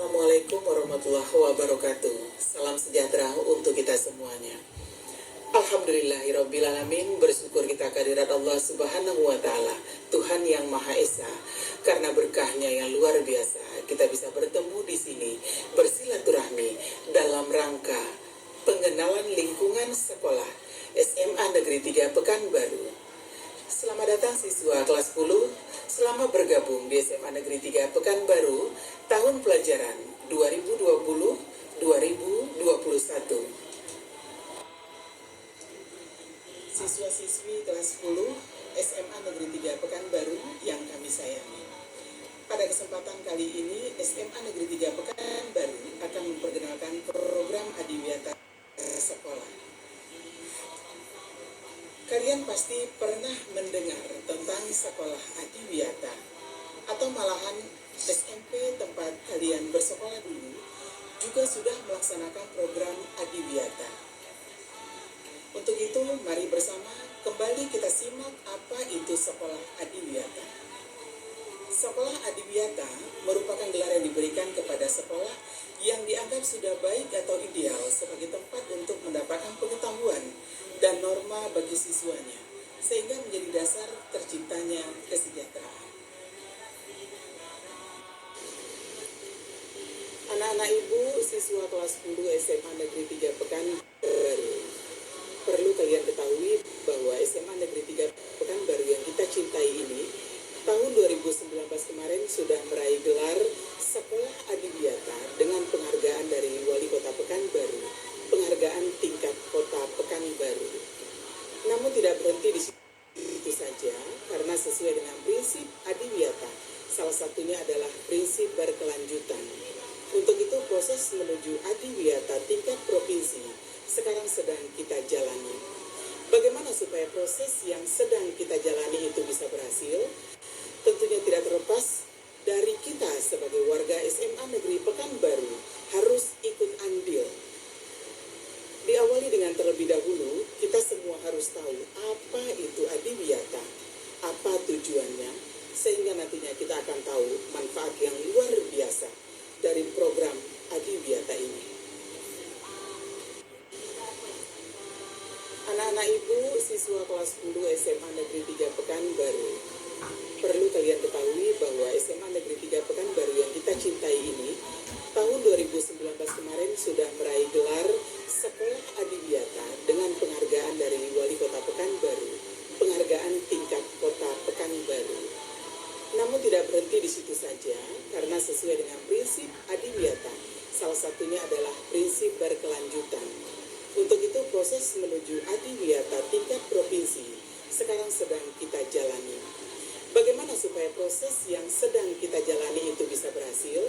Assalamualaikum warahmatullahi wabarakatuh. Salam sejahtera untuk kita semuanya. Alhamdulillahirrabbilalamin, bersyukur kita kehadirat Allah subhanahu wa ta'ala, Tuhan yang Maha Esa. Karena berkahnya yang luar biasa, kita bisa bertemu di sini, bersilaturahmi dalam rangka pengenalan lingkungan sekolah SMA Negeri 3 Pekanbaru. Selamat datang siswa kelas 10, selamat bergabung di SMA Negeri 3 Pekanbaru tahun pelajaran 2020-2021. Siswa-siswi kelas 10 SMA Negeri 3 Pekanbaru yang kami sayangi. Pada kesempatan kali ini, SMA Negeri 3 Pekanbaru akan memperkenalkan program Adiwiyata sekolah. Kalian pasti pernah mendengar tentang sekolah Adiwiyata, atau malahan SMP tempat kalian bersekolah dulu juga sudah melaksanakan program Adiwiyata. Untuk itu, mari bersama kembali kita simak apa itu sekolah Adiwiyata. Sekolah Adiwiyata merupakan gelar yang diberikan kepada sekolah yang dianggap sudah baik atau ideal sebagai tempat untuk mendapatkan pengetahuan dan norma bagi siswanya, sehingga menjadi dasar terciptanya kesejahteraan. Anak-anak ibu, siswa kelas 10 SMA Negeri 3 Pekanbaru, perlu kalian ketahui bahwa SMA Negeri 3 Pekanbaru yang kita cintai ini, tahun 2019 kemarin sudah meraih gelar Sekolah Adiwiyata dengan penghargaan dari Wali Kota Pekanbaru, penghargaan tingkat Kota Pekanbaru. Namun tidak berhenti di situ saja, karena sesuai dengan prinsip Adiwiyata, salah satunya adalah prinsip berkelanjutan. Untuk itu, proses menuju Adiwiyata tingkat provinsi sekarang sedang kita jalani. Bagaimana supaya proses yang sedang kita jalani itu bisa berhasil? Tentunya tidak terlepas dari kita sebagai warga SMA Negeri Pekanbaru harus ikut andil. Diawali dengan terlebih dahulu, kita semua harus tahu apa itu Adiwiyata, apa tujuannya, sehingga nantinya kita akan tahu manfaat yang luar biasa dari program Adiwiyata ini. Anak-anak ibu, siswa kelas 10 SMA Negeri 3 Pekanbaru, perlu kalian ketahui bahwa SMA Negeri 3 Pekanbaru yang kita cintai ini, tahun 2019 kemarin sudah meraih gelar Sekolah Adiwiyata dengan penghargaan dari Wali Kota Pekanbaru, penghargaan tingkat Kota Pekanbaru. Namun tidak berhenti di situ saja, karena sesuai dengan prinsip Adiwiyata, salah satunya adalah prinsip berkelanjutan. Untuk itu, proses menuju Adiwiyata tingkat provinsi sekarang sedang kita jalani. Bagaimana supaya proses yang sedang kita jalani itu bisa berhasil?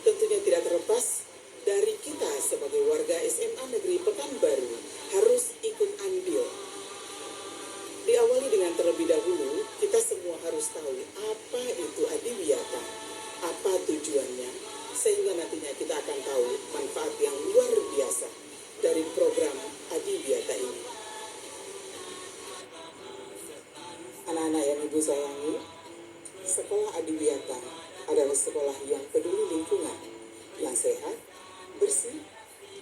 Tentunya tidak terlepas dari kita sebagai warga SMA Negeri Pekanbaru harus ikut andil. Diawali dengan terlebih dahulu, kita semua harus tahu apa itu Adiwiyata, apa tujuannya, sehingga nantinya kita akan tahu manfaat yang luar biasa dari program Adiwiyata ini. Anak-anak yang ibu sayangi, sekolah Adiwiyata adalah sekolah yang peduli lingkungan, yang sehat, bersih,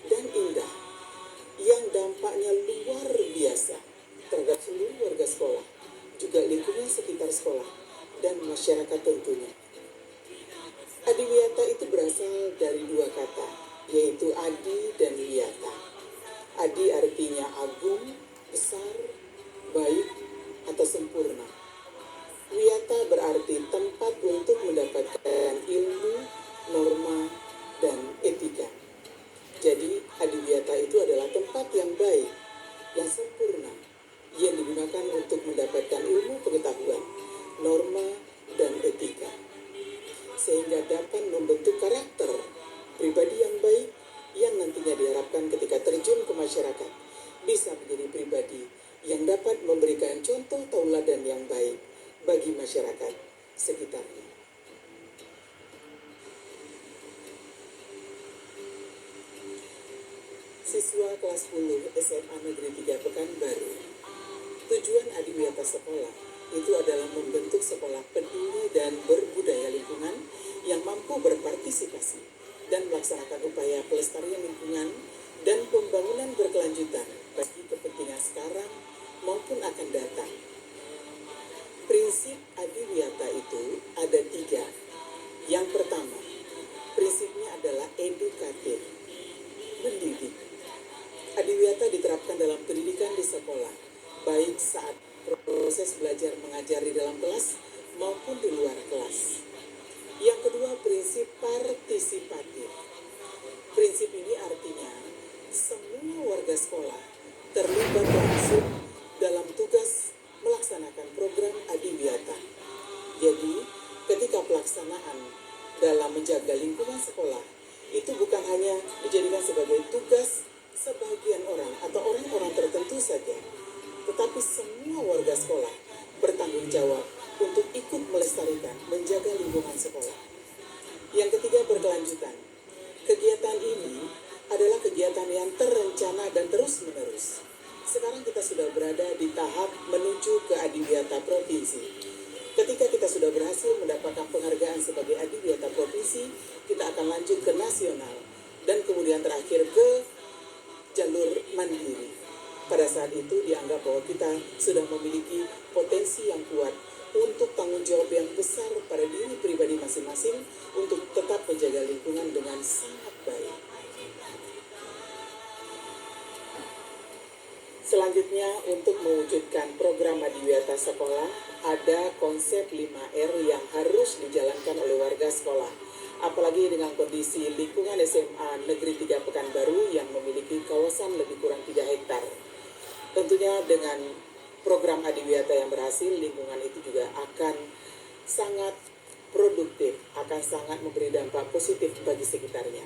dan indah, yang dampaknya luar biasa terhadap seluruh warga sekolah, juga lingkungan sekitar sekolah, dan masyarakat tentunya. Adiwiyata itu berasal dari dua kata, yaitu Adi dan Wiyata. Adi artinya agung, besar, baik, atau sempurna. Wiyata berarti tempat untuk mendapatkan ilmu, norma, dan etika. Jadi, Adiwiyata itu adalah tempat yang baik, yang sempurna, yang digunakan untuk mendapatkan ilmu pengetahuan, norma, dan etika, sehingga dapat membentuk karakter pribadi yang baik yang nantinya diharapkan ketika terjun ke masyarakat bisa menjadi pribadi yang dapat memberikan contoh tauladan yang baik bagi masyarakat sekitarnya. Siswa kelas 10 SMA Negeri 3 Pekanbaru, tujuan Adiwiyata sekolah itu adalah membentuk sekolah peduli dan berbudaya lingkungan yang mampu berpartisipasi dan melaksanakan upaya pelestarian lingkungan dan pembangunan berkelanjutan bagi kepentingan sekarang maupun akan datang. Prinsip adiwiyata itu ada 3. Yang pertama, prinsipnya adalah edukatif, mendidik. Adiwiyata diterapkan dalam pendidikan di sekolah, baik saat proses belajar mengajar di dalam kelas maupun di luar kelas. Yang kedua, prinsip partisipatif. Prinsip ini artinya semua warga sekolah terlibat langsung dalam tugas melaksanakan program adiwiyata. Jadi, ketika pelaksanaan dalam menjaga lingkungan sekolah itu bukan hanya dijadikan sebagai tugas sebagian orang atau orang-orang tertentu saja, tetapi semua warga sekolah bertanggung jawab untuk ikut melestarikan, menjaga lingkungan sekolah. Yang ketiga, berkelanjutan. Kegiatan ini adalah kegiatan yang terencana dan terus-menerus. Sekarang kita sudah berada di tahap menuju ke adiwiyata provinsi. Ketika kita sudah berhasil mendapatkan penghargaan sebagai adiwiyata provinsi, kita akan lanjut ke nasional dan kemudian terakhir ke jalur mandiri. Pada saat itu dianggap bahwa kita sudah memiliki potensi yang kuat untuk tanggung jawab yang besar pada diri pribadi masing-masing untuk tetap menjaga lingkungan dengan sangat baik. Selanjutnya, untuk mewujudkan program adiwiyata sekolah, ada konsep 5R yang harus dijalankan oleh warga sekolah. Apalagi dengan kondisi lingkungan SMA Negeri 3 Pekanbaru yang memiliki kawasan lebih kurang 3 hektar. Tentunya dengan program adiwiyata yang berhasil, lingkungan itu juga akan sangat produktif, akan sangat memberi dampak positif bagi sekitarnya.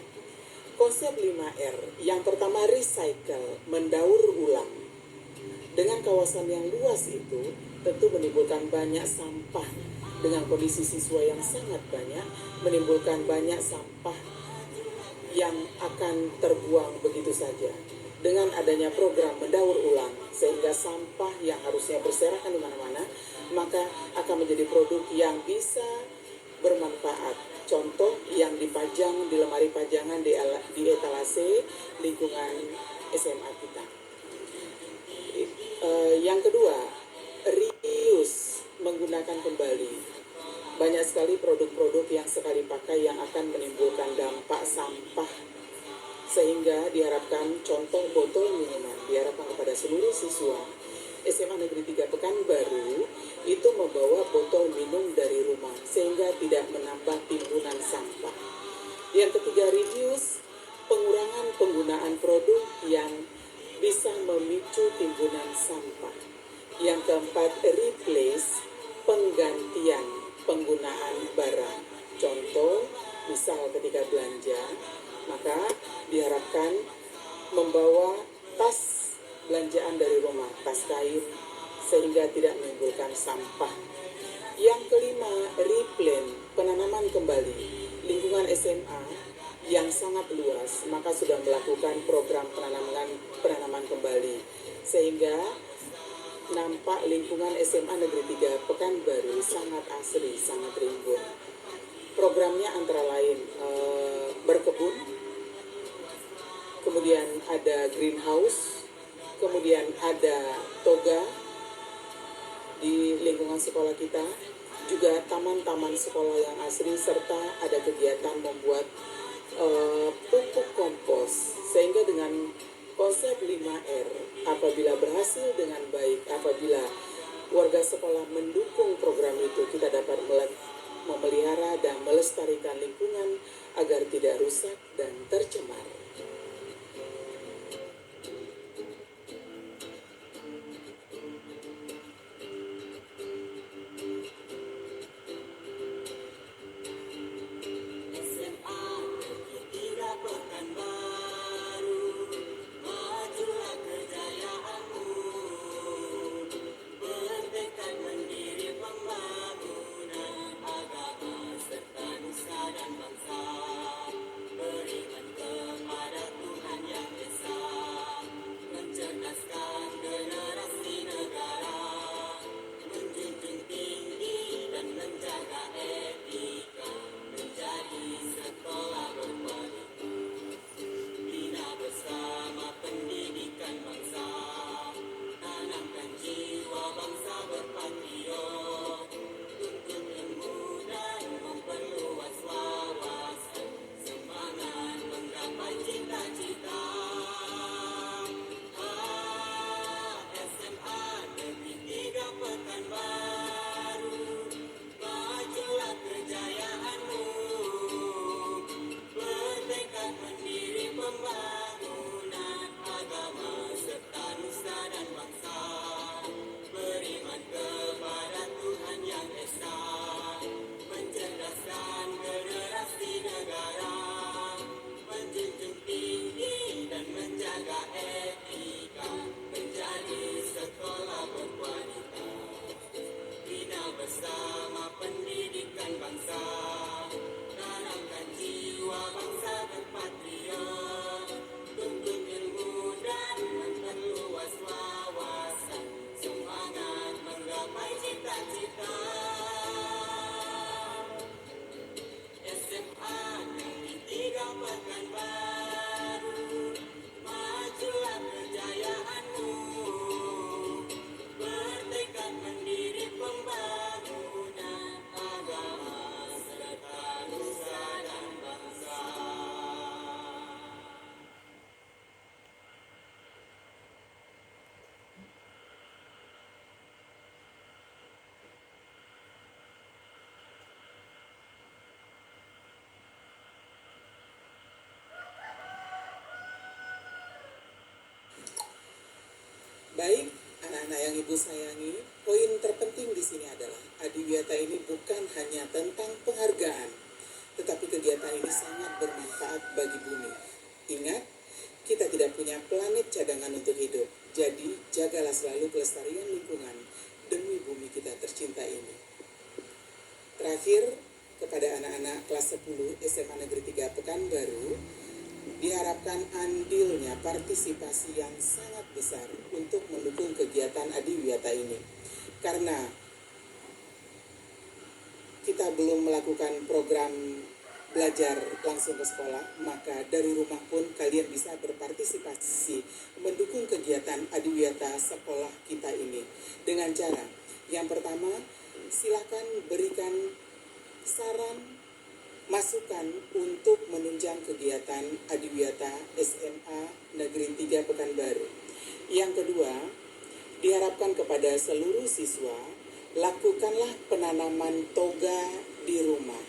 Konsep 5R, yang pertama recycle, mendaur ulang. Dengan kawasan yang luas itu tentu menimbulkan banyak sampah. Dengan kondisi siswa yang sangat banyak, menimbulkan banyak sampah yang akan terbuang begitu saja. Dengan adanya program mendaur ulang, sehingga sampah yang harusnya berserakan di mana-mana, maka akan menjadi produk yang bisa bermanfaat. Contoh yang dipajang di lemari pajangan di etalase lingkungan SMA kita. Yang kedua, reuse, menggunakan kembali. Banyak sekali produk-produk yang sekali pakai yang akan menimbulkan dampak sampah, sehingga diharapkan contoh botol minuman diharapkan kepada seluruh siswa SMA Negeri 3 Pekanbaru itu membawa botol minum dari rumah sehingga tidak menambah timbunan sampah. Yang ketiga, reduce, pengurangan penggunaan produk yang bisa memicu timbunan sampah. Yang keempat, replace, penggantian penggunaan barang. Contoh, misal ketika belanja, maka diharapkan membawa tas belanjaan dari rumah, tas kain, sehingga tidak menimbulkan sampah. Yang kelima, replant, penanaman kembali. Lingkungan SMA yang sangat luas, maka sudah melakukan program penanaman kembali, sehingga nampak lingkungan SMA Negeri 3 Pekanbaru sangat asri, sangat rimbun. Programnya antara lain berkebun, kemudian ada greenhouse, kemudian ada toga di lingkungan sekolah kita, juga taman-taman sekolah yang asri, serta ada kegiatan membuat pupuk kompos. Sehingga dengan konsep 5R, apabila berhasil dengan baik, apabila warga sekolah mendukung program itu, kita dapat memelihara dan melestarikan lingkungan agar tidak rusak dan tercemar. anak-anak yang Ibu sayangi, poin terpenting di sini adalah Adiwiyata ini bukan hanya tentang penghargaan, tetapi kegiatan ini sangat bermanfaat bagi bumi. Ingat, kita tidak punya planet cadangan untuk hidup, jadi jagalah selalu kelestarian lingkungan demi bumi kita tercinta ini. Terakhir, kepada anak-anak kelas 10 SMA Negeri 3 Pekanbaru, diharapkan andilnya partisipasi yang sangat besar untuk mendukung kegiatan Adiwiyata ini. Karena kita belum melakukan program belajar langsung ke sekolah, maka dari rumah pun kalian bisa berpartisipasi mendukung kegiatan Adiwiyata sekolah kita ini. Dengan cara, yang pertama, silakan berikan saran, masukan untuk menunjang kegiatan Adiwiyata SMA Negeri 3 Pekanbaru. Yang kedua, diharapkan kepada seluruh siswa, lakukanlah penanaman toga di rumah.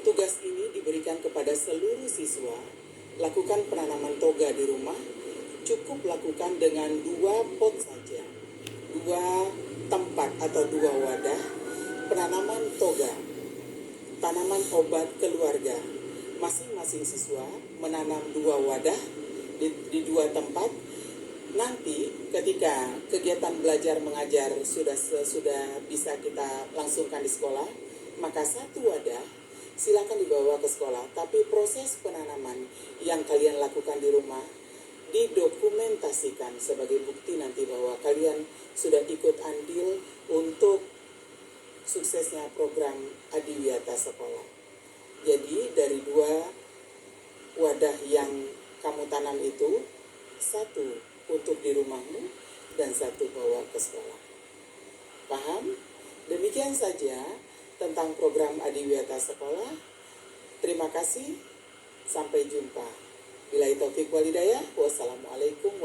Tugas ini diberikan kepada seluruh siswa, lakukan penanaman toga di rumah, cukup lakukan dengan 2 pot saja, 2 tempat atau 2 wadah, penanaman toga, tanaman obat keluarga. Masing-masing siswa menanam 2 wadah di 2 tempat. Nanti ketika kegiatan belajar mengajar sudah bisa kita langsungkan di sekolah, maka 1 wadah silakan dibawa ke sekolah. Tapi proses penanaman yang kalian lakukan di rumah didokumentasikan sebagai bukti nanti bahwa kalian sudah ikut andil untuk suksesnya program Adiwiyata sekolah. Jadi dari 2 wadah yang kamu tanam itu, 1 untuk di rumahmu dan 1 bawa ke sekolah. Paham? Demikian saja tentang program Adiwiyata sekolah. Terima kasih. Sampai jumpa. Billahi taufiq wal hidayah. Wassalamualaikum